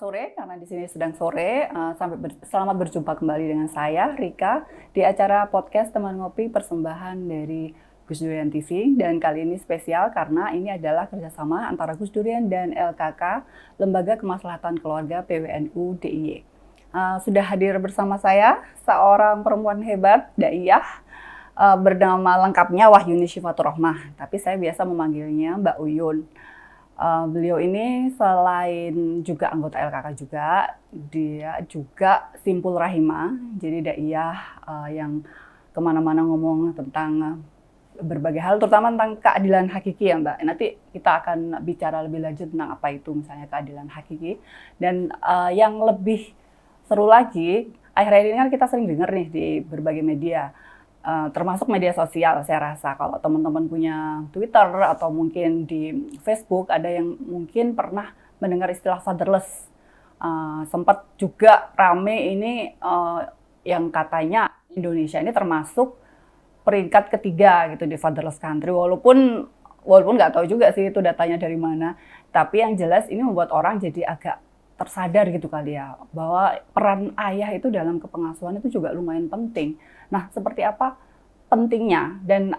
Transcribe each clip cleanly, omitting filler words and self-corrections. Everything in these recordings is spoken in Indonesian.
sore, karena di sini sedang sore. Selamat berjumpa kembali dengan saya, Rika, di acara podcast Teman Ngopi persembahan dari Gus Durian TV. Dan kali ini spesial karena ini adalah kerjasama antara Gus Durian dan LKK, Lembaga Kemaslahatan Keluarga PWNU DIY. Sudah hadir bersama saya seorang perempuan hebat, daiyah, bernama lengkapnya Wahyuni Syifatur Rohmah, tapi saya biasa memanggilnya Mbak Uyun. Beliau ini selain juga anggota LKK juga, dia juga simpul rahimah, jadi daiyah yang kemana-mana ngomong tentang berbagai hal, terutama tentang keadilan hakiki ya Mbak. Nanti kita akan bicara lebih lanjut tentang apa itu misalnya keadilan hakiki. Dan yang lebih seru lagi, akhir-akhir ini kan kita sering dengar nih di berbagai media, termasuk media sosial. Saya rasa kalau teman-teman punya Twitter atau mungkin di Facebook, ada yang mungkin pernah mendengar istilah fatherless. Sempat juga rame ini yang katanya Indonesia ini termasuk peringkat ketiga gitu di fatherless country, walaupun nggak tahu juga sih itu datanya dari mana, tapi yang jelas ini membuat orang jadi agak tersadar gitu kali ya, bahwa peran ayah itu dalam kepengasuhan itu juga lumayan penting. Nah, seperti apa pentingnya dan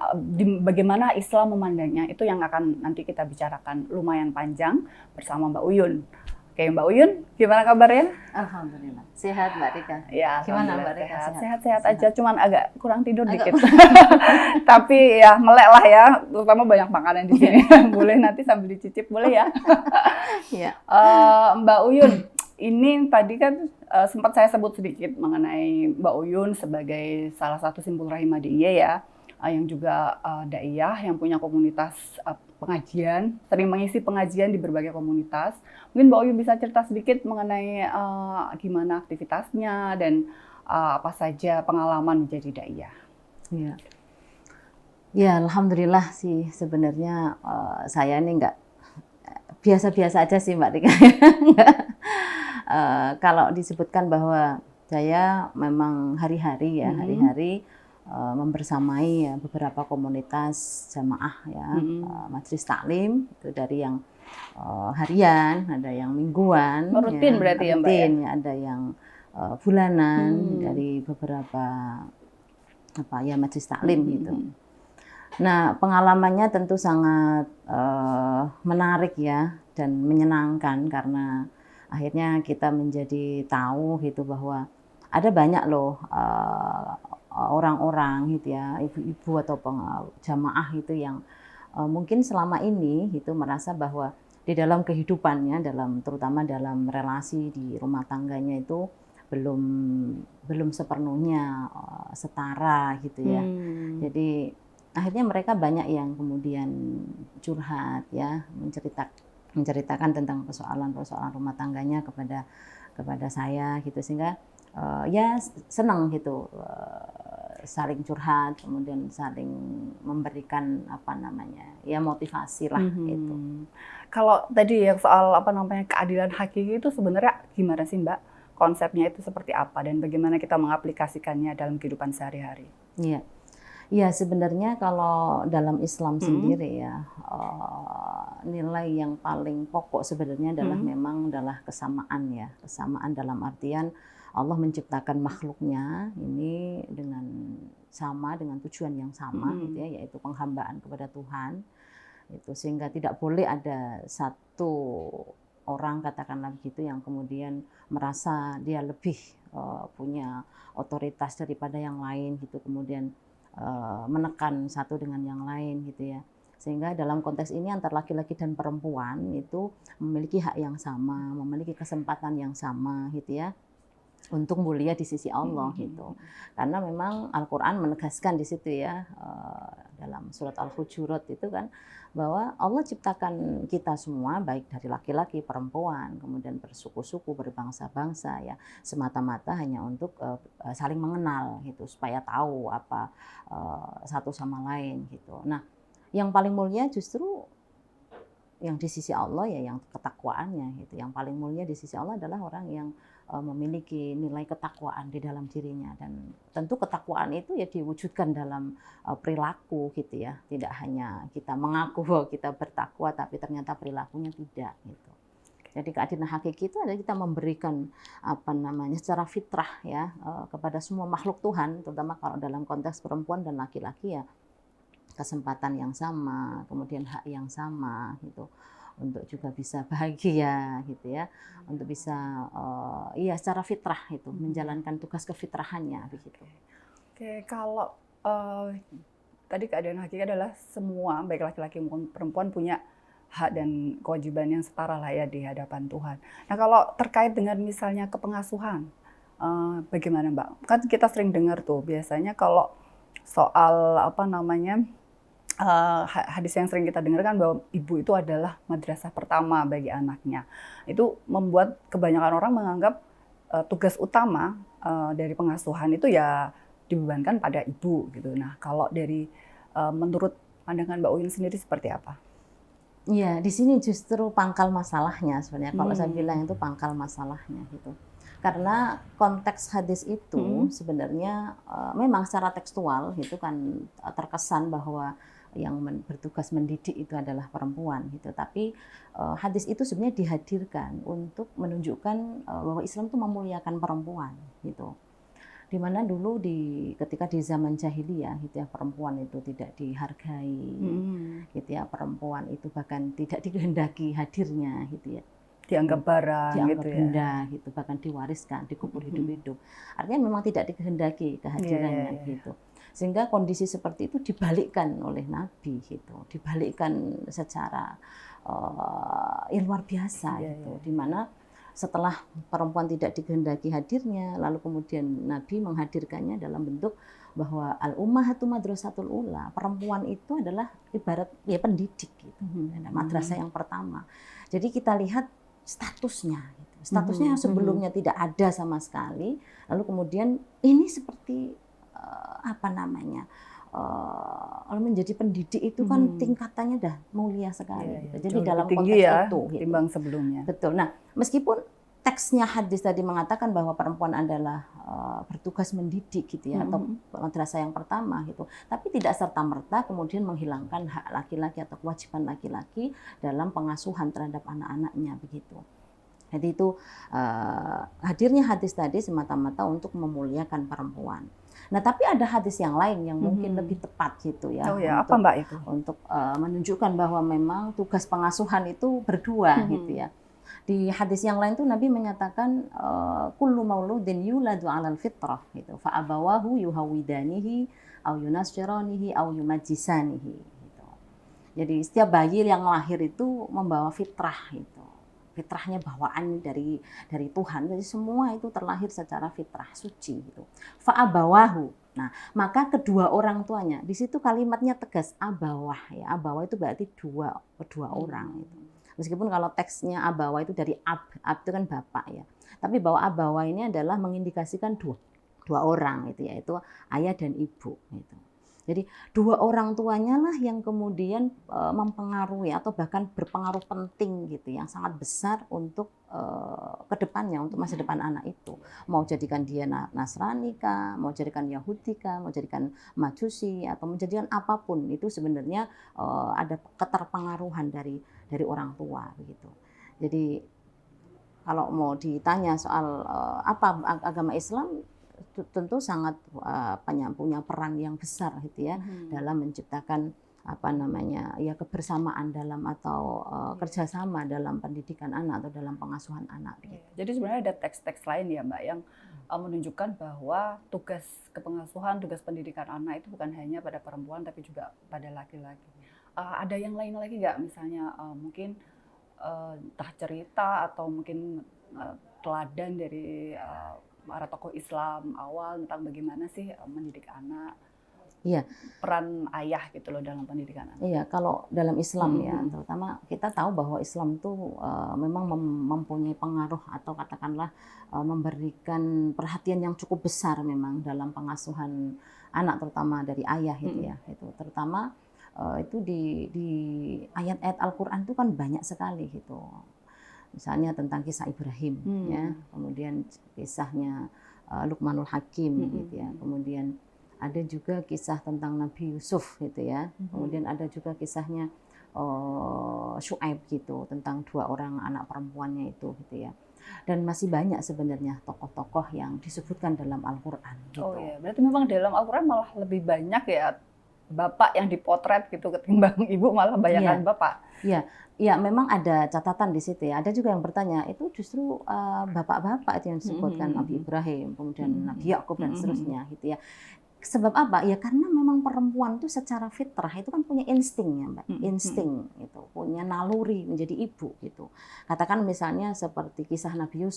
bagaimana Islam memandangnya, itu yang akan nanti kita bicarakan lumayan panjang bersama Mbak Uyun. Oke, Mbak Uyun, gimana kabarnya? Alhamdulillah, sehat Mbak Rika. Ya, gimana Mbak Rika? Sehat-sehat aja, cuman agak kurang tidur dikit. Tapi ya melek lah ya, terutama banyak makanan di sini. Boleh nanti sambil dicicip, boleh ya? Iya. Mbak Uyun, ini tadi kan sempat saya sebut sedikit mengenai Mbak Uyun sebagai salah satu simpul rahimah DIY ya, yang juga daiyah yang punya komunitas pengajian, sering mengisi pengajian di berbagai komunitas. Mungkin Mbak Uyun bisa cerita sedikit mengenai gimana aktivitasnya dan apa saja pengalaman menjadi daiyah. Iya. Ya, alhamdulillah sih sebenarnya saya ini nggak biasa-biasa aja sih Mbak Rika. Kalau disebutkan bahwa saya memang hari-hari ya, hari-hari membersamai ya beberapa komunitas jamaah ya, majelis taklim itu dari yang harian, ada yang mingguan, rutin ya, berarti ya Mbak ya? Ada yang bulanan dari beberapa majelis taklim gitu. Nah, pengalamannya tentu sangat menarik ya dan menyenangkan karena akhirnya kita menjadi tahu gitu bahwa ada banyak loh orang-orang gitu ya, ibu-ibu atau jamaah itu yang mungkin selama ini gitu merasa bahwa di dalam kehidupannya, terutama dalam relasi di rumah tangganya itu belum sepenuhnya setara gitu ya. Jadi akhirnya mereka banyak yang kemudian curhat ya, menceritakan tentang persoalan-persoalan rumah tangganya kepada saya gitu, sehingga ya senang gitu saling curhat, kemudian saling memberikan motivasi lah gitu. Kalau tadi yang soal keadilan hakiki itu sebenarnya gimana sih Mbak? Konsepnya itu seperti apa dan bagaimana kita mengaplikasikannya dalam kehidupan sehari-hari? Iya. Ya, sebenarnya kalau dalam Islam sendiri ya, nilai yang paling pokok sebenarnya adalah kesamaan ya. Kesamaan dalam artian Allah menciptakan makhluknya ini dengan tujuan yang sama gitu ya, yaitu penghambaan kepada Tuhan. Itu sehingga tidak boleh ada satu orang katakanlah begitu yang kemudian merasa dia lebih punya otoritas daripada yang lain gitu, kemudian menekan satu dengan yang lain gitu ya, sehingga dalam konteks ini antara laki-laki dan perempuan itu memiliki hak yang sama, memiliki kesempatan yang sama gitu ya untuk mulia di sisi Allah gitu. Karena memang Al-Quran menegaskan di situ ya, dalam surat Al-Hujurat itu kan, bahwa Allah ciptakan kita semua baik dari laki-laki, perempuan, kemudian bersuku-suku, berbangsa-bangsa ya, semata-mata hanya untuk saling mengenal gitu, supaya tahu apa satu sama lain gitu. Nah, yang paling mulia justru yang di sisi Allah ya yang ketakwaannya gitu. Yang paling mulia di sisi Allah adalah orang yang memiliki nilai ketakwaan di dalam dirinya, dan tentu ketakwaan itu ya diwujudkan dalam perilaku gitu ya. Tidak hanya kita mengaku bahwa kita bertakwa tapi ternyata perilakunya tidak gitu. Jadi keadilan hakiki itu adalah kita memberikan secara fitrah ya kepada semua makhluk Tuhan, terutama kalau dalam konteks perempuan dan laki-laki ya kesempatan yang sama, kemudian hak yang sama gitu, untuk juga bisa bahagia gitu ya, untuk bisa secara fitrah itu menjalankan tugas kefitrahannya begitu. Oke, kalau tadi keadaan hakiki adalah semua baik laki-laki maupun perempuan punya hak dan kewajiban yang setara lah ya di hadapan Tuhan. Nah, kalau terkait dengan misalnya kepengasuhan, bagaimana Mbak? Kan kita sering dengar tuh biasanya kalau soal hadis yang sering kita dengar kan bahwa ibu itu adalah madrasah pertama bagi anaknya. Itu membuat kebanyakan orang menganggap tugas utama dari pengasuhan itu ya dibebankan pada ibu gitu. Nah, kalau dari menurut pandangan Mbak Uin sendiri seperti apa? Iya, di sini justru pangkal masalahnya sebenarnya. Kalau saya bilang itu pangkal masalahnya gitu. Karena konteks hadis itu sebenarnya memang secara tekstual itu kan terkesan bahwa yang bertugas mendidik itu adalah perempuan gitu. Tapi hadis itu sebenarnya dihadirkan untuk menunjukkan bahwa Islam itu memuliakan perempuan gitu. Dimana dulu ketika di zaman jahiliyah gitu ya, perempuan itu tidak dihargai gitu ya, perempuan itu bahkan tidak dikehendaki hadirnya gitu ya, dianggap barang, dianggap gitu benda ya, gitu, bahkan diwariskan, dikubur hidup-hidup. Artinya memang tidak dikehendaki kehadirannya gitu. Sehingga kondisi seperti itu dibalikkan oleh Nabi gitu, dibalikkan secara luar biasa gitu, di mana setelah perempuan tidak dikehendaki hadirnya, lalu kemudian Nabi menghadirkannya dalam bentuk bahwa al-ummahatu madrasatul ula, perempuan itu adalah ibarat ya pendidik gitu, madrasah yang pertama. Jadi kita lihat statusnya gitu. Statusnya sebelumnya tidak ada sama sekali, lalu kemudian ini seperti menjadi pendidik itu kan tingkatannya dah mulia sekali. Gitu. Jadi dalam konteks ya, itu timbang sebelumnya. Betul. Nah, meskipun teksnya hadis tadi mengatakan bahwa perempuan adalah bertugas mendidik gitu ya, atau madrasah yang pertama gitu, tapi tidak serta-merta kemudian menghilangkan hak laki-laki atau kewajiban laki-laki dalam pengasuhan terhadap anak-anaknya begitu. Jadi itu hadirnya hadis tadi semata-mata untuk memuliakan perempuan. Nah, tapi ada hadis yang lain yang mungkin lebih tepat gitu ya. Oh ya, apa Mbak itu? Untuk menunjukkan bahwa memang tugas pengasuhan itu berdua gitu ya. Di hadis yang lain tuh Nabi menyatakan kullu mauludin yuladu 'alal fitrah gitu. Fa abawahu yuhawidanihi au yunasyranihi au yumajjisanihi gitu. Jadi setiap bayi yang lahir itu membawa fitrah gitu. Fitrahnya bawaan dari Tuhan. Jadi semua itu terlahir secara fitrah suci gitu. Fa'abawahu. Nah, maka kedua orang tuanya. Di situ kalimatnya tegas abawah ya. Abawah itu berarti dua orang gitu. Meskipun kalau teksnya abawah itu dari ab itu kan bapak ya. Tapi bahwa abawah ini adalah mengindikasikan dua orang itu yaitu ayah dan ibu gitu. Jadi dua orang tuanya lah yang kemudian mempengaruhi atau bahkan berpengaruh penting gitu, yang sangat besar untuk kedepannya, untuk masa depan anak itu. Mau jadikan dia Nasrani kah, mau jadikan Yahudi kah, mau jadikan Majusi atau menjadikan apapun, itu sebenarnya ada keterpengaruhan dari orang tua begitu. Jadi kalau mau ditanya soal apa agama Islam, tentu sangat punya peran yang besar gitu ya dalam menciptakan kebersamaan dalam atau kerjasama dalam pendidikan anak atau dalam pengasuhan anak. Gitu. Jadi sebenarnya ada teks-teks lain ya Mbak yang menunjukkan bahwa tugas kepengasuhan, tugas pendidikan anak itu bukan hanya pada perempuan tapi juga pada laki-laki. Ada yang lain lagi nggak, misalnya mungkin entah cerita atau mungkin teladan dari para tokoh Islam awal tentang bagaimana sih mendidik anak, peran ayah gitu loh dalam pendidikan anak. Iya, kalau dalam Islam ya, terutama kita tahu bahwa Islam itu memang mempunyai pengaruh atau katakanlah memberikan perhatian yang cukup besar memang dalam pengasuhan anak, terutama dari ayah gitu ya. Itu terutama itu di ayat-ayat Al-Qur'an itu kan banyak sekali gitu. Misalnya tentang kisah Ibrahim ya, kemudian kisahnya Luqmanul Hakim gitu ya. Kemudian ada juga kisah tentang Nabi Yusuf gitu ya. Kemudian ada juga kisahnya Syuaib gitu, tentang 2 orang anak perempuannya itu gitu ya. Dan masih banyak sebenarnya tokoh-tokoh yang disebutkan dalam Al-Qur'an gitu. Oh iya, berarti memang dalam Al-Qur'an malah lebih banyak ya bapak yang dipotret gitu ketimbang ibu, malah banyakkan bapak. Iya, memang ada catatan di situ ya. Ada juga yang bertanya, itu justru bapak-bapak itu yang disebutkan, Nabi Ibrahim, kemudian Nabi Yakub dan seterusnya gitu ya. Sebab apa? Ya karena memang perempuan itu secara fitrah itu kan punya insting ya Mbak, insting itu, punya naluri menjadi ibu gitu. Katakan misalnya seperti kisah Nabi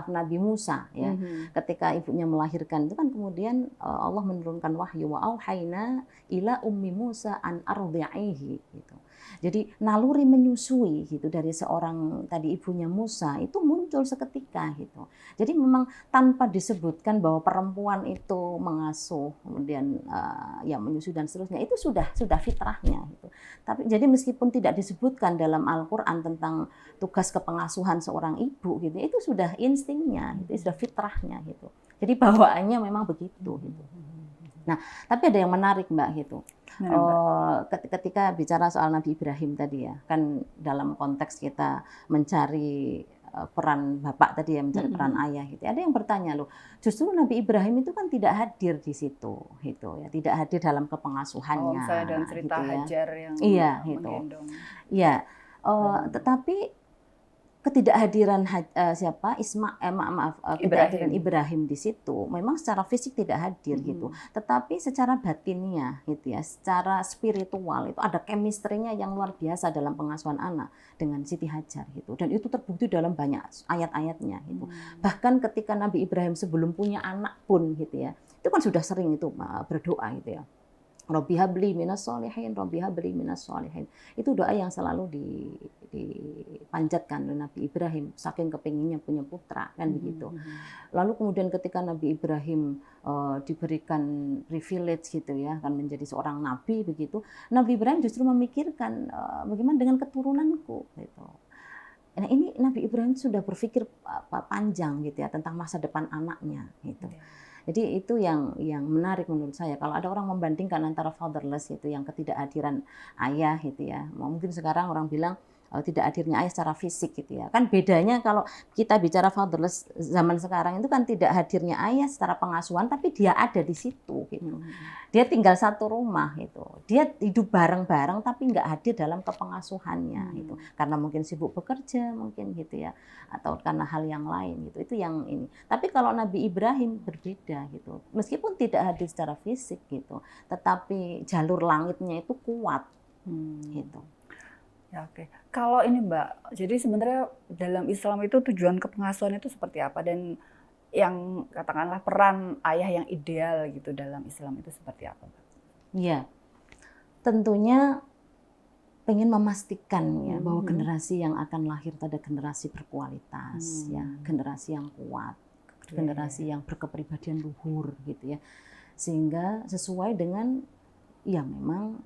Nabi Musa ya. Ketika ibunya melahirkan itu kan kemudian Allah menurunkan wahyu, wa auhayna ila ummi Musa an ardhi'ihi gitu. Jadi naluri menyusui gitu dari seorang tadi ibunya Musa itu muncul seketika gitu. Jadi memang tanpa disebutkan bahwa perempuan itu mengasuh, kemudian ya menyusui dan seterusnya, itu sudah fitrahnya gitu. Tapi jadi meskipun tidak disebutkan dalam Al-Qur'an tentang tugas kepengasuhan seorang ibu gitu, itu sudah instingnya, itu sudah fitrahnya gitu. Jadi bawaannya memang begitu gitu. Nah, tapi ada yang menarik Mbak gitu. Ketika bicara soal Nabi Ibrahim tadi ya, kan dalam konteks kita mencari peran bapak tadi ya, mencari peran ayah gitu. Ada yang bertanya loh, justru Nabi Ibrahim itu kan tidak hadir di situ gitu ya, tidak hadir dalam kepengasuhannya. Misalnya dalam cerita gitu ya. Hajar yang menggendong. Iya, tetapi ketidakhadiran ketidakhadiran Ibrahim di situ memang secara fisik tidak hadir gitu, tetapi secara batinnya gitu ya, secara spiritual itu ada chemistry-nya yang luar biasa dalam pengasuhan anak dengan Siti Hajar gitu, dan itu terbukti dalam banyak ayat-ayatnya gitu. Bahkan ketika Nabi Ibrahim sebelum punya anak pun gitu ya, itu kan sudah sering itu berdoa gitu ya. Rabbi habli minas sholihin, Rabbi habli minas sholihin. Itu doa yang selalu dipanjatkan oleh Nabi Ibrahim, saking kepinginnya punya putra kan begitu. Lalu kemudian ketika Nabi Ibrahim diberikan privilege gitu ya, kan menjadi seorang nabi begitu, Nabi Ibrahim justru memikirkan bagaimana dengan keturunanku gitu. Nah ini Nabi Ibrahim sudah berpikir panjang gitu ya tentang masa depan anaknya gitu. Jadi itu yang menarik menurut saya. Kalau ada orang membandingkan antara fatherless itu yang ketidakhadiran ayah gitu ya. Mungkin sekarang orang bilang tidak hadirnya ayah secara fisik gitu ya. Kan bedanya kalau kita bicara fatherless zaman sekarang itu kan tidak hadirnya ayah secara pengasuhan, tapi dia ada di situ gitu. Dia tinggal satu rumah gitu. Dia hidup bareng-bareng tapi nggak hadir dalam kepengasuhannya gitu. Karena mungkin sibuk bekerja mungkin gitu ya, atau karena hal yang lain gitu. Itu yang ini. Tapi kalau Nabi Ibrahim berbeda gitu. Meskipun tidak hadir secara fisik gitu, tetapi jalur langitnya itu kuat gitu. Ya, oke. Kalau ini Mbak, jadi sebenarnya dalam Islam itu tujuan kepengasuhan itu seperti apa, dan yang katakanlah peran ayah yang ideal gitu dalam Islam itu seperti apa, Mbak? Iya, tentunya pengen memastikan ya bahwa generasi yang akan lahir itu ada generasi berkualitas, ya, generasi yang kuat, generasi yang berkepribadian luhur gitu ya, sehingga sesuai dengan ya memang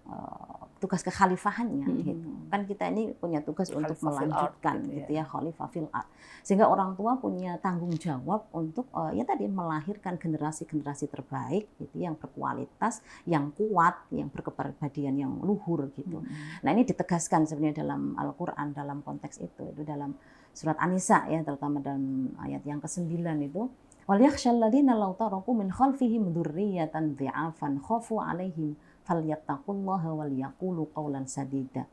tugas kekhalifahannya gitu. Kan kita ini punya tugas untuk melanjutkan gitu ya, khalifah fil ard. Sehingga orang tua punya tanggung jawab untuk ya tadi melahirkan generasi-generasi terbaik gitu yang berkualitas, yang kuat, yang berkepribadian yang luhur gitu. Nah, ini ditegaskan sebenarnya dalam Al-Qur'an dalam konteks itu dalam surat An-Nisa ya, terutama dalam ayat yang ke-9 itu, wal yakhshal ladzina law taraku min khalfihim dzurriyyatan dhi'afan khafu 'alaihim falyattaqullaha wal yaqulu qawlan sadida.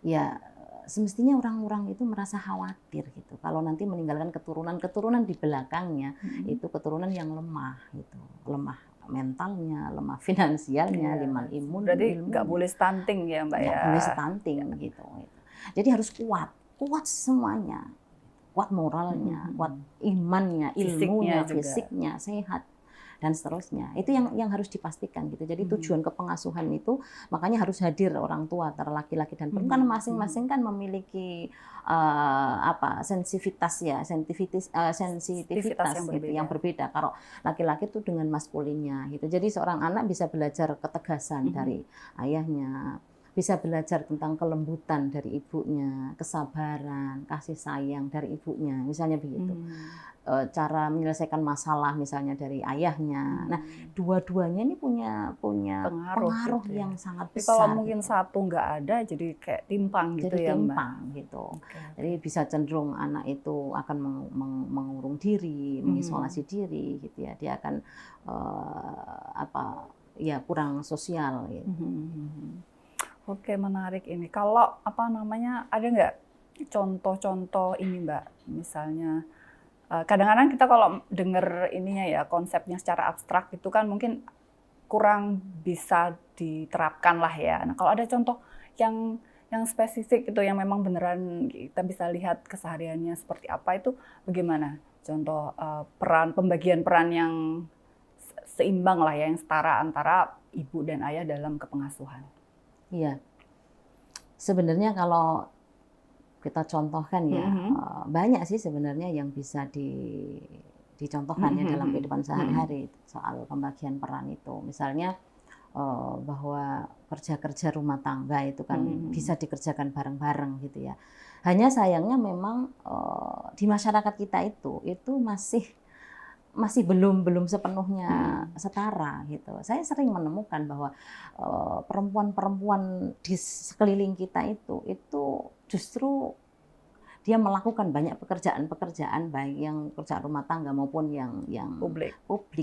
Ya, semestinya orang-orang itu merasa khawatir gitu kalau nanti meninggalkan keturunan di belakangnya itu keturunan yang lemah gitu, lemah mentalnya, lemah finansialnya, lemah imun. Berarti nggak boleh stunting ya Mbak ya? Nggak boleh stunting gitu. Jadi harus kuat semuanya, kuat moralnya, kuat imannya, ilmunya, fisiknya sehat dan seterusnya. Itu yang harus dipastikan gitu. Jadi tujuan kepengasuhan itu makanya harus hadir orang tua antara laki-laki dan perempuan, karena masing-masing kan memiliki sensitivitas yang berbeda. Kalau laki-laki itu dengan maskulinnya gitu. Jadi seorang anak bisa belajar ketegasan dari ayahnya, bisa belajar tentang kelembutan dari ibunya, kesabaran, kasih sayang dari ibunya, misalnya begitu. Cara menyelesaikan masalah misalnya dari ayahnya. Nah, dua-duanya ini punya pengaruh gitu yang ya. sangat Tapi besar. kalau mungkin gitu. satu nggak ada, jadi kayak timpang gitu Jadi ya, Mbak. timpang gitu. Jadi bisa cenderung anak itu akan mengurung diri, mengisolasi diri, gitu ya. Dia akan kurang sosial. Gitu. Oke, menarik ini. Kalau ada nggak contoh-contoh ini, Mbak? Misalnya, kadang-kadang kita kalau dengar ininya ya, konsepnya secara abstrak itu kan mungkin kurang bisa diterapkan lah ya. Nah, kalau ada contoh yang spesifik itu yang memang beneran kita bisa lihat kesehariannya seperti apa, itu bagaimana? Contoh pembagian peran yang seimbang lah ya, yang setara antara ibu dan ayah dalam kepengasuhan. Iya, sebenarnya kalau kita contohkan ya, banyak sih sebenarnya yang bisa dicontohkan ya dalam kehidupan sehari-hari soal pembagian peran itu. Misalnya bahwa kerja-kerja rumah tangga itu kan bisa dikerjakan bareng-bareng gitu ya. Hanya sayangnya memang di masyarakat kita itu masih belum sepenuhnya setara gitu. Saya sering menemukan bahwa perempuan-perempuan di sekeliling kita itu justru dia melakukan banyak pekerjaan baik yang kerjaan rumah tangga maupun yang publik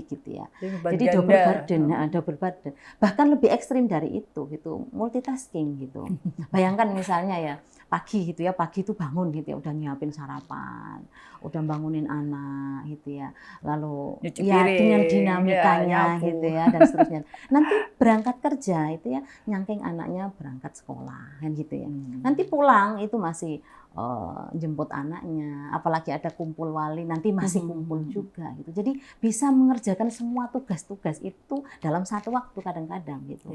gitu ya. Jadi double burden. Bahkan lebih ekstrim dari itu gitu, multitasking gitu. Bayangkan misalnya ya, pagi itu bangun gitu ya, udah nyiapin sarapan, udah bangunin anak gitu ya. Lalu dengan dinamikanya gitu ya dan seterusnya. Nanti berangkat kerja itu ya, nyangking anaknya berangkat sekolah kan gitu ya. Nanti pulang itu masih jemput anaknya, apalagi ada kumpul wali nanti masih kumpul juga gitu. Jadi bisa mengerjakan semua tugas-tugas itu dalam satu waktu kadang-kadang gitu.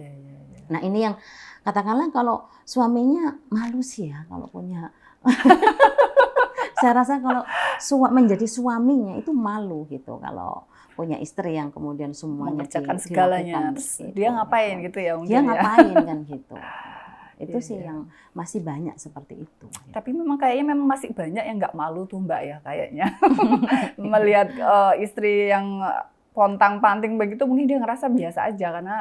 Nah, ini yang katakanlah kalau suaminya malu sih ya kalau punya saya rasa kalau menjadi suaminya itu malu gitu kalau punya istri yang kemudian semuanya mengerjakan segalanya. Dia ngapain gitu ya mungkin. Dia ngapain kan gitu. Itu sih yang masih banyak seperti itu. Tapi memang kayaknya masih banyak yang nggak malu tuh Mbak ya kayaknya. Melihat istri yang pontang-panting begitu mungkin dia ngerasa biasa aja karena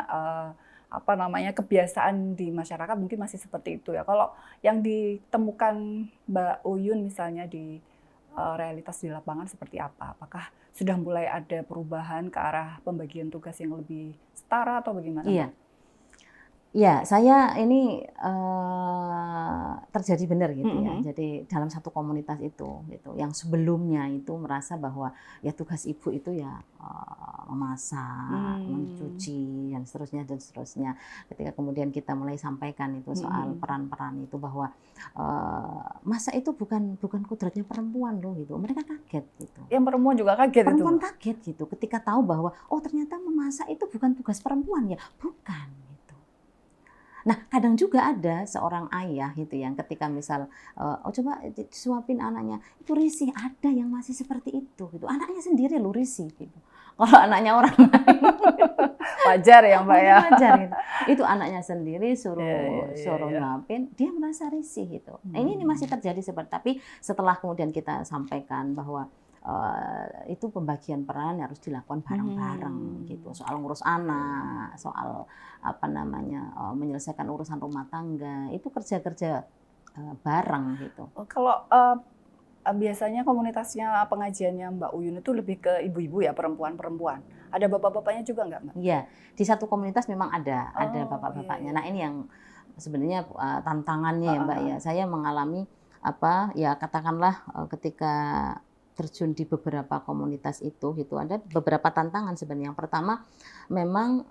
kebiasaan di masyarakat mungkin masih seperti itu ya. Kalau yang ditemukan Mbak Uyun misalnya di realitas di lapangan seperti apa? Apakah sudah mulai ada perubahan ke arah pembagian tugas yang lebih setara atau bagaimana? Iya. Ya, saya ini terjadi benar gitu ya. Jadi dalam satu komunitas itu, gitu, yang sebelumnya itu merasa bahwa ya tugas ibu itu ya memasak, mencuci dan seterusnya. Ketika kemudian kita mulai sampaikan itu soal peran-peran itu bahwa masak itu bukan kodratnya perempuan loh gitu. Mereka kaget gitu. Yang perempuan juga kaget. Perempuan kaget gitu ketika tahu bahwa oh ternyata memasak itu bukan tugas perempuan ya, bukan. Nah, kadang juga ada seorang ayah gitu yang ketika misal coba disuapin anaknya, itu risih, ada yang masih seperti itu gitu. Anaknya sendiri lu risih gitu. Kalau anaknya orang lain wajar ya Mbak ya. Wajar gitu. Itu anaknya sendiri suruh nyuapin, dia merasa risih gitu. Nah, ini masih terjadi tapi setelah kemudian kita sampaikan bahwa itu pembagian peran harus dilakukan bareng-bareng gitu. Soal ngurus anak, soal menyelesaikan urusan rumah tangga, itu kerja bareng gitu. Kalau biasanya komunitasnya pengajiannya Mbak Uyun itu lebih ke ibu-ibu ya, perempuan-perempuan. Ada bapak-bapaknya juga nggak Mbak? Iya, di satu komunitas memang ada bapak-bapaknya. Nah, ini yang sebenarnya tantangannya ya Mbak ya. Saya mengalami katakanlah ketika terjun di beberapa komunitas itu gitu, ada beberapa tantangan sebenarnya. Yang pertama memang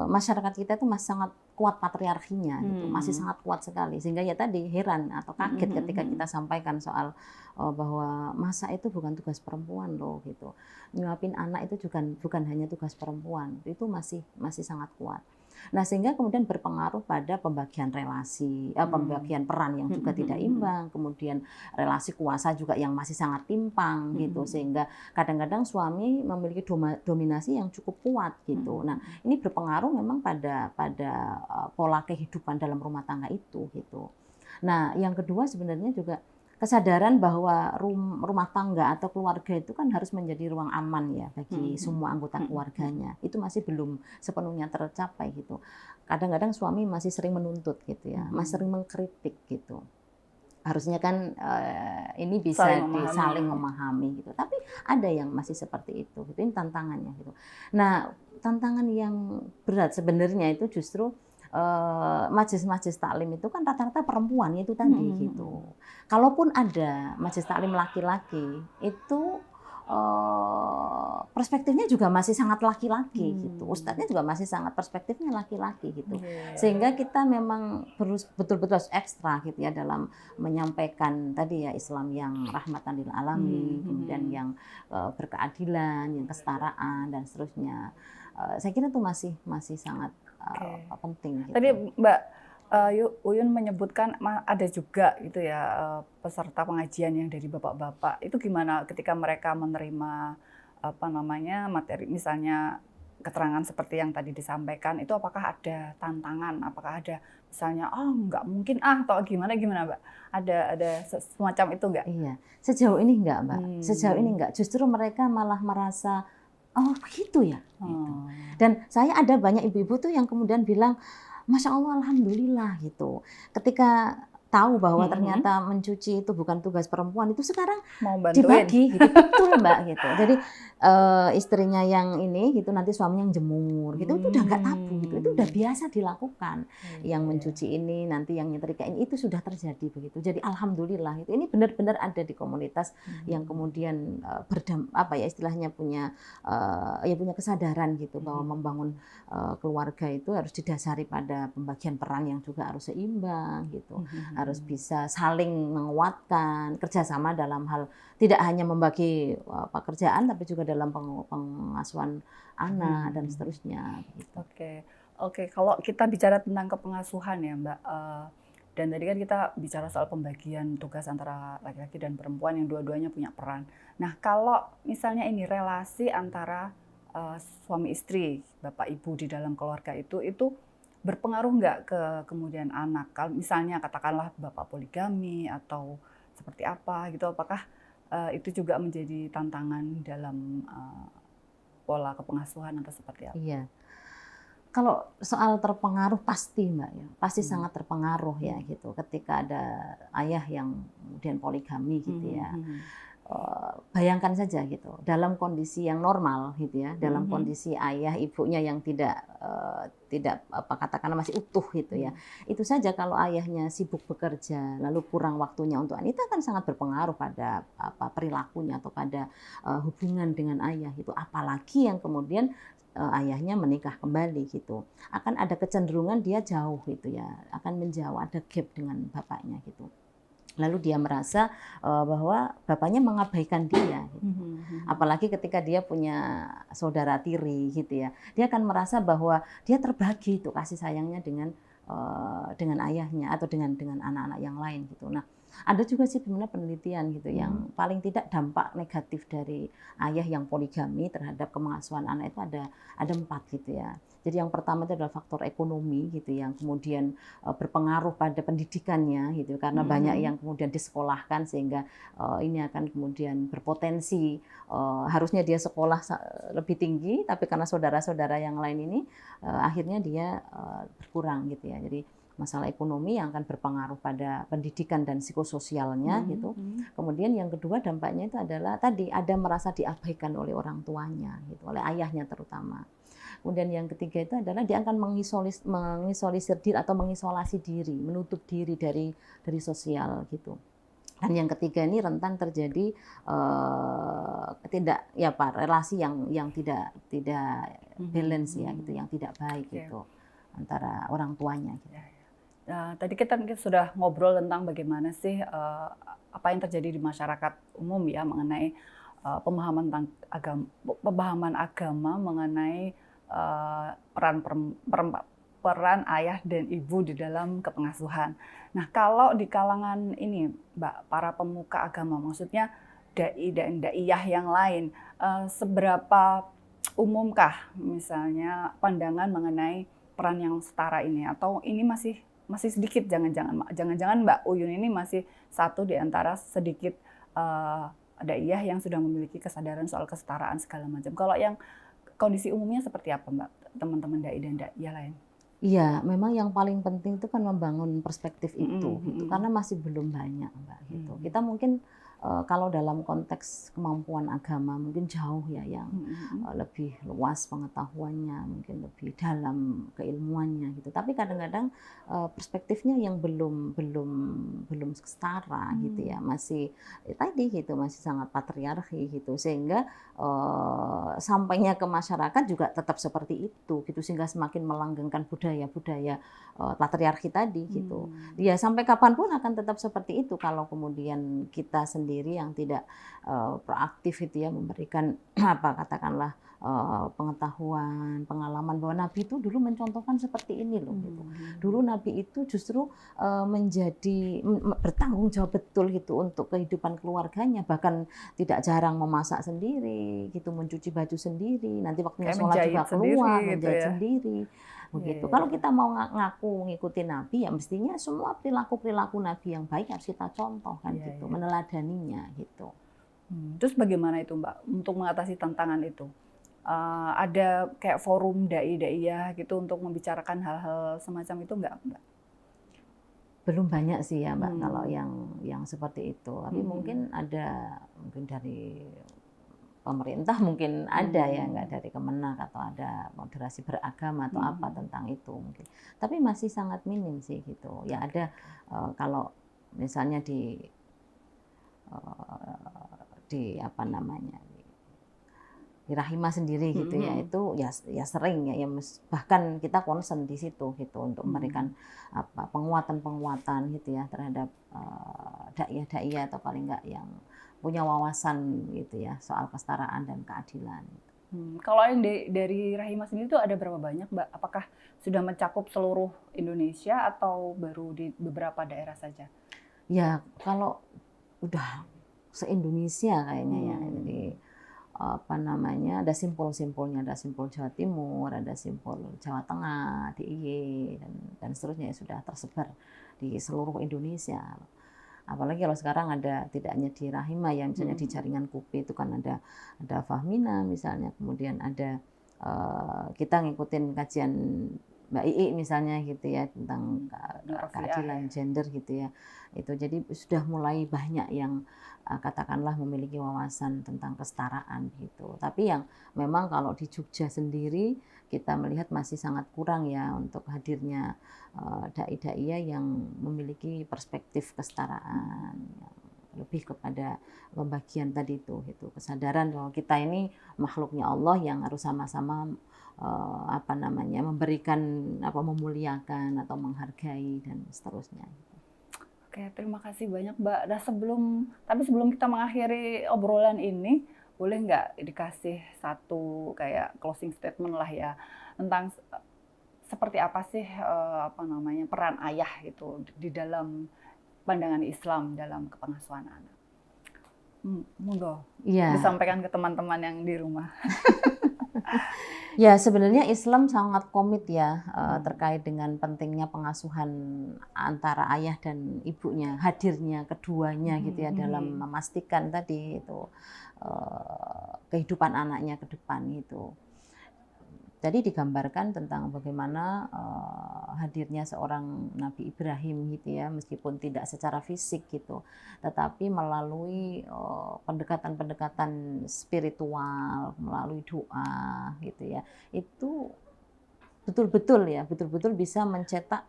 masyarakat kita itu masih sangat kuat patriarkinya gitu, masih sangat kuat sekali, sehingga ya tadi heran atau kaget ketika kita sampaikan soal bahwa masak itu bukan tugas perempuan loh gitu, nyuapin anak itu juga bukan hanya tugas perempuan, itu masih sangat kuat. Nah, sehingga kemudian berpengaruh pada pembagian relasi, pembagian peran yang juga tidak imbang, kemudian relasi kuasa juga yang masih sangat timpang gitu, sehingga kadang-kadang suami memiliki dominasi yang cukup kuat gitu. Nah, ini berpengaruh memang pada pola kehidupan dalam rumah tangga itu gitu. Nah, yang kedua sebenarnya juga kesadaran bahwa rumah tangga atau keluarga itu kan harus menjadi ruang aman ya bagi semua anggota keluarganya. Itu masih belum sepenuhnya tercapai gitu. Kadang-kadang suami masih sering menuntut gitu ya, masih sering mengkritik gitu. Harusnya kan ini bisa saling memahami gitu. Tapi ada yang masih seperti itu. Gitu. Ini tantangannya gitu. Nah, tantangan yang berat sebenarnya itu justru majelis-majelis taklim itu kan rata-rata perempuan itu tadi gitu. Kalaupun ada majelis taklim laki-laki itu perspektifnya juga masih sangat laki-laki gitu. Ustadznya juga masih sangat perspektifnya laki-laki gitu. Sehingga kita memang betul-betul harus ekstra gitu ya dalam menyampaikan tadi ya Islam yang rahmatan lil alamin, kemudian yang berkeadilan, yang kesetaraan dan seterusnya. Saya kira itu masih sangat penting. Gitu. Tadi Mbak Uyun menyebutkan ada juga gitu ya peserta pengajian yang dari bapak-bapak. Itu gimana ketika mereka menerima materi misalnya keterangan seperti yang tadi disampaikan, itu apakah ada tantangan, apakah ada misalnya nggak mungkin atau gimana Mbak? Ada semacam itu nggak? Iya, sejauh ini nggak Mbak. Sejauh ini nggak. Justru mereka malah merasa begitu ya. Gitu. Dan saya ada banyak ibu-ibu tuh yang kemudian bilang, Masya Allah, Alhamdulillah gitu. Ketika tahu bahwa ternyata mencuci itu bukan tugas perempuan, itu sekarang mau dibagi gitu. Betul Mbak gitu. Jadi istrinya yang ini gitu, nanti suaminya yang jemur gitu, itu udah nggak tabu gitu. Itu udah biasa dilakukan. Yang mencuci ini, nanti yang nyetrika ini, itu sudah terjadi begitu. Jadi alhamdulillah itu. Ini benar-benar ada di komunitas yang kemudian istilahnya punya kesadaran gitu bahwa membangun keluarga itu harus didasari pada pembagian peran yang juga harus seimbang gitu. Harus bisa saling menguatkan, kerjasama dalam hal tidak hanya membagi pekerjaan, tapi juga dalam pengasuhan anak dan seterusnya. Gitu. Oke. Kalau kita bicara tentang kepengasuhan ya Mbak, dan tadi kan kita bicara soal pembagian tugas antara laki-laki dan perempuan yang dua-duanya punya peran. Nah, kalau misalnya ini relasi antara suami istri, bapak ibu di dalam keluarga itu berpengaruh nggak ke kemudian anak? Kalau misalnya katakanlah bapak poligami atau seperti apa gitu, apakah itu juga menjadi tantangan dalam pola kepengasuhan atau seperti apa? Iya. Kalau soal terpengaruh pasti Mbak ya, pasti sangat terpengaruh ya gitu. Ketika ada ayah yang kemudian poligami gitu ya. Bayangkan saja gitu, dalam kondisi yang normal gitu ya, dalam kondisi ayah ibunya yang tidak katakanlah masih utuh gitu ya, itu saja kalau ayahnya sibuk bekerja lalu kurang waktunya untuk itu akan sangat berpengaruh pada perilakunya atau pada hubungan dengan ayah itu, apalagi yang kemudian ayahnya menikah kembali gitu, akan ada kecenderungan dia jauh gitu ya, akan menjauh, ada gap dengan bapaknya gitu. Lalu dia merasa bahwa bapaknya mengabaikan dia, gitu. Apalagi ketika dia punya saudara tiri, gitu ya, dia akan merasa bahwa dia terbagi itu kasih sayangnya dengan ayahnya atau dengan anak-anak yang lain, gitu. Nah, ada juga sih sebenarnya penelitian gitu yang paling tidak dampak negatif dari ayah yang poligami terhadap pengasuhan anak itu ada 4 gitu ya. Jadi yang pertama itu adalah faktor ekonomi gitu yang kemudian berpengaruh pada pendidikannya gitu karena banyak yang kemudian disekolahkan sehingga ini akan kemudian berpotensi harusnya dia sekolah lebih tinggi tapi karena saudara-saudara yang lain ini akhirnya dia berkurang gitu ya. Jadi masalah ekonomi yang akan berpengaruh pada pendidikan dan psikososialnya gitu. Kemudian yang kedua dampaknya itu adalah tadi ada merasa diabaikan oleh orang tuanya gitu, oleh ayahnya terutama. Kemudian yang ketiga itu adalah dia akan mengisolisir diri atau mengisolasi diri, menutup diri dari sosial gitu. Dan yang ketiga ini rentan terjadi relasi yang tidak balance ya gitu, yang tidak baik gitu antara orang tuanya. Gitu. Nah, tadi kita sudah ngobrol tentang bagaimana sih apa yang terjadi di masyarakat umum ya mengenai pemahaman agama mengenai peran peran ayah dan ibu di dalam kepengasuhan. Nah, kalau di kalangan ini, Mbak, para pemuka agama, maksudnya dai dan daiyah yang lain, seberapa umumkah misalnya pandangan mengenai peran yang setara ini, atau ini masih sedikit, jangan-jangan Mbak Uyun ini masih satu di antara sedikit daiyah yang sudah memiliki kesadaran soal kesetaraan segala macam. Kalau yang kondisi umumnya seperti apa, Mbak, teman-teman dai dan daiyah lain? Iya, memang yang paling penting itu kan membangun perspektif itu, gitu. Karena masih belum banyak, Mbak, gitu. Kita mungkin kalau dalam konteks kemampuan agama mungkin jauh ya yang lebih luas pengetahuannya, mungkin lebih dalam keilmuannya gitu. Tapi kadang-kadang perspektifnya yang belum setara gitu ya, masih tadi gitu, masih sangat patriarki gitu, sehingga sampainya ke masyarakat juga tetap seperti itu gitu, sehingga semakin melanggengkan budaya-budaya patriarki tadi gitu. Ya sampai kapanpun akan tetap seperti itu kalau kemudian kita sendiri yang tidak proaktif itu ya, memberikan katakanlah pengetahuan, pengalaman bahwa Nabi itu dulu mencontohkan seperti ini loh gitu. Dulu Nabi itu justru menjadi bertanggung jawab betul gitu untuk kehidupan keluarganya, bahkan tidak jarang memasak sendiri gitu, mencuci baju sendiri, nanti waktunya sholat juga keluar menjahit sendiri begitu. Kalau kita mau ngaku ngikutin Nabi, ya mestinya semua perilaku Nabi yang baik harus kita contoh kan gitu, meneladaninya gitu. Terus bagaimana itu, Mbak, untuk mengatasi tantangan itu? Ada kayak forum dai-daiyah gitu untuk membicarakan hal-hal semacam itu nggak, Mbak? Belum banyak sih ya, Mbak, kalau yang seperti itu. Tapi mungkin dari pemerintah mungkin ada ya, nggak dari Kemenak, atau ada moderasi beragama atau apa tentang itu mungkin. Tapi masih sangat minim sih gitu. Ya ada kalau misalnya di apa namanya, di Rahimah sendiri gitu ya, itu ya sering ya, bahkan kita concern di situ gitu untuk memberikan penguatan gitu ya terhadap daiyah atau paling enggak yang punya wawasan gitu ya soal kesetaraan dan keadilan. Kalau yang dari Rahimah sendiri itu ada berapa banyak, Mbak? Apakah sudah mencakup seluruh Indonesia atau baru di beberapa daerah saja? Ya kalau udah se-Indonesia kayaknya ya. Jadi ada simpul-simpulnya, ada simpul Jawa Timur, ada simpul Jawa Tengah, DIY dan seterusnya, sudah tersebar di seluruh Indonesia. Apalagi kalau sekarang ada tidak hanya di Rahimah ya, misalnya di jaringan KUPI itu kan ada Fahmina misalnya, kemudian ada kita ngikutin kajian Mbak Ii misalnya gitu ya tentang keadilan gender gitu ya. Itu jadi sudah mulai banyak yang katakanlah memiliki wawasan tentang kesetaraan gitu. Tapi yang memang kalau di Jogja sendiri kita melihat masih sangat kurang ya untuk hadirnya dai-daiyah yang memiliki perspektif kesetaraan, lebih kepada pembagian tadi itu gitu, kesadaran bahwa kita ini makhluknya Allah yang harus sama-sama memberikan memuliakan atau menghargai dan seterusnya. Oke, terima kasih banyak, Mbak. Nah, sebelum kita mengakhiri obrolan ini, boleh nggak dikasih satu kayak closing statement lah ya tentang seperti apa sih peran ayah gitu di dalam pandangan Islam dalam kepengasuhan anak. Monggo disampaikan ke teman-teman yang di rumah. Ya sebenarnya Islam sangat komit ya terkait dengan pentingnya pengasuhan antara ayah dan ibunya, hadirnya keduanya gitu ya dalam memastikan tadi itu kehidupan anaknya ke depan itu. Jadi digambarkan tentang bagaimana hadirnya seorang Nabi Ibrahim gitu ya, meskipun tidak secara fisik gitu, tetapi melalui pendekatan-pendekatan spiritual, melalui doa gitu ya, itu betul-betul bisa mencetak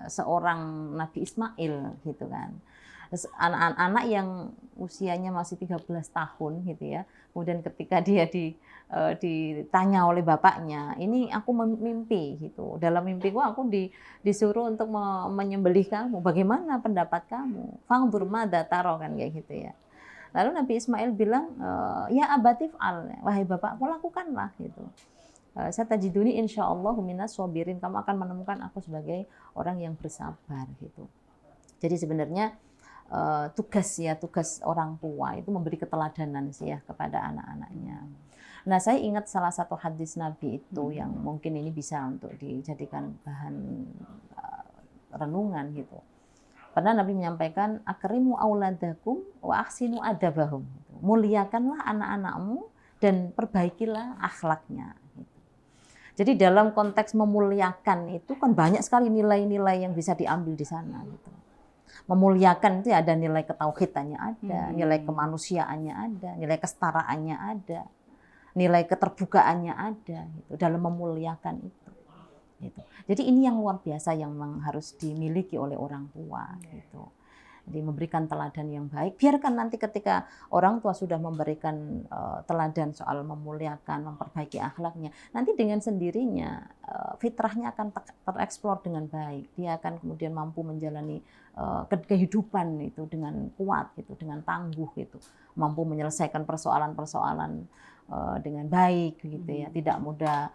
seorang Nabi Ismail gitu kan. Anak-anak yang usianya masih 13 tahun gitu ya, kemudian ketika dia ditanya oleh bapaknya, ini aku mimpi gitu, dalam mimpiku aku disuruh untuk menyembelih kamu, bagaimana pendapat kamu, fanzur madza tara, kan kayak gitu ya. Lalu Nabi Ismail bilang, ya abatif al, wahai bapakku lakukanlah gitu. satajiduni insyaallah minas shabirin, kamu akan menemukan aku sebagai orang yang bersabar gitu. Jadi sebenarnya tugas orang tua itu memberi keteladanan sih ya kepada anak-anaknya. Nah, saya ingat salah satu hadis Nabi itu yang mungkin ini bisa untuk dijadikan bahan renungan gitu. Pernah Nabi menyampaikan, akrimu auladakum wa ahsinu adabahum. Muliakanlah anak-anakmu dan perbaikilah akhlaknya. Jadi dalam konteks memuliakan itu kan banyak sekali nilai-nilai yang bisa diambil di sana. Gitu. Memuliakan itu ada nilai ketauhidannya ada, nilai kemanusiaannya ada, nilai kestaraannya ada, nilai keterbukaannya ada. Gitu, dalam memuliakan itu. Gitu. Jadi ini yang luar biasa yang memang harus dimiliki oleh orang tua. Gitu. Jadi memberikan teladan yang baik. Biarkan nanti ketika orang tua sudah memberikan teladan soal memuliakan, memperbaiki akhlaknya, nanti dengan sendirinya fitrahnya akan tereksplor dengan baik. Dia akan kemudian mampu menjalani kehidupan itu dengan kuat, gitu, dengan tangguh, gitu, mampu menyelesaikan persoalan-persoalan dengan baik, gitu ya, tidak mudah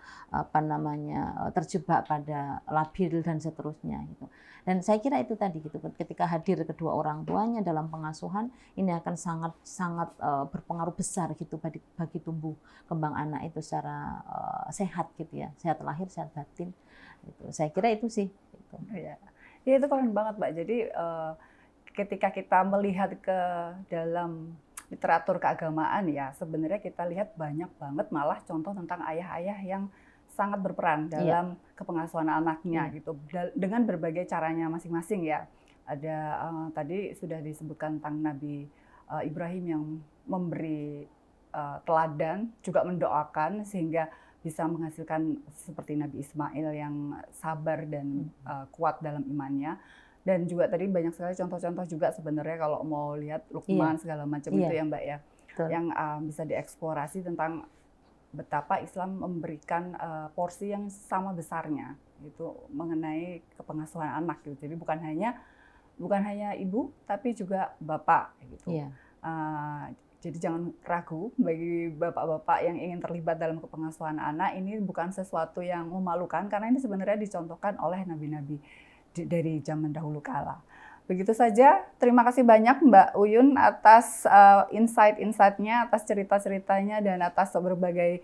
terjebak pada labil dan seterusnya, gitu. Dan saya kira itu tadi gitu, ketika hadir kedua orang tuanya dalam pengasuhan, ini akan sangat berpengaruh besar gitu bagi tumbuh kembang anak itu secara sehat gitu ya, sehat lahir, sehat batin. Gitu. Saya kira itu sih. Gitu. Ya, itu keren banget Mbak. Jadi ketika kita melihat ke dalam literatur keagamaan ya, sebenarnya kita lihat banyak banget malah contoh tentang ayah-ayah yang sangat berperan dalam kepengasuhan anaknya gitu, dengan berbagai caranya masing-masing ya. Ada tadi sudah disebutkan tentang Nabi Ibrahim yang memberi teladan, juga mendoakan sehingga bisa menghasilkan seperti Nabi Ismail yang sabar dan kuat dalam imannya. Dan juga tadi banyak sekali contoh-contoh juga sebenarnya kalau mau lihat Luqman segala macam itu ya Mbak ya. Betul. Yang bisa dieksplorasi tentang betapa Islam memberikan porsi yang sama besarnya gitu mengenai kepengasuhan anak gitu. Jadi bukan hanya ibu tapi juga bapak gitu. Yeah. Jadi jangan ragu bagi bapak-bapak yang ingin terlibat dalam kepengasuhan anak, ini bukan sesuatu yang memalukan karena ini sebenarnya dicontohkan oleh nabi-nabi dari zaman dahulu kala. Begitu saja, terima kasih banyak Mbak Uyun atas insight-insightnya, atas cerita-ceritanya dan atas berbagai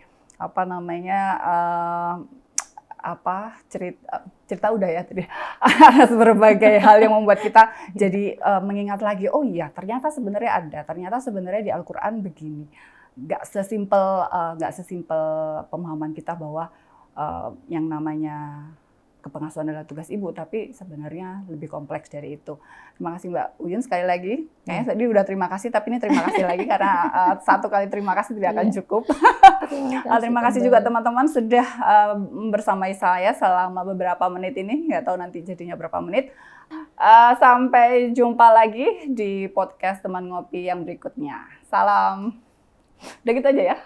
cerita udah ya tadi, atas berbagai hal yang membuat kita jadi mengingat lagi, oh iya ternyata sebenarnya di Al-Quran begini, nggak sesimpel pemahaman kita bahwa yang namanya kepengasuhan adalah tugas ibu, tapi sebenarnya lebih kompleks dari itu. Terima kasih Mbak Uyun sekali lagi. Kayaknya tadi udah terima kasih, tapi ini terima kasih lagi karena satu kali terima kasih tidak akan cukup. Terima kasih juga teman-teman sudah bersama saya selama beberapa menit ini. Nggak tahu nanti jadinya berapa menit. Sampai jumpa lagi di podcast Teman Ngopi yang berikutnya. Salam. Udah gitu aja ya.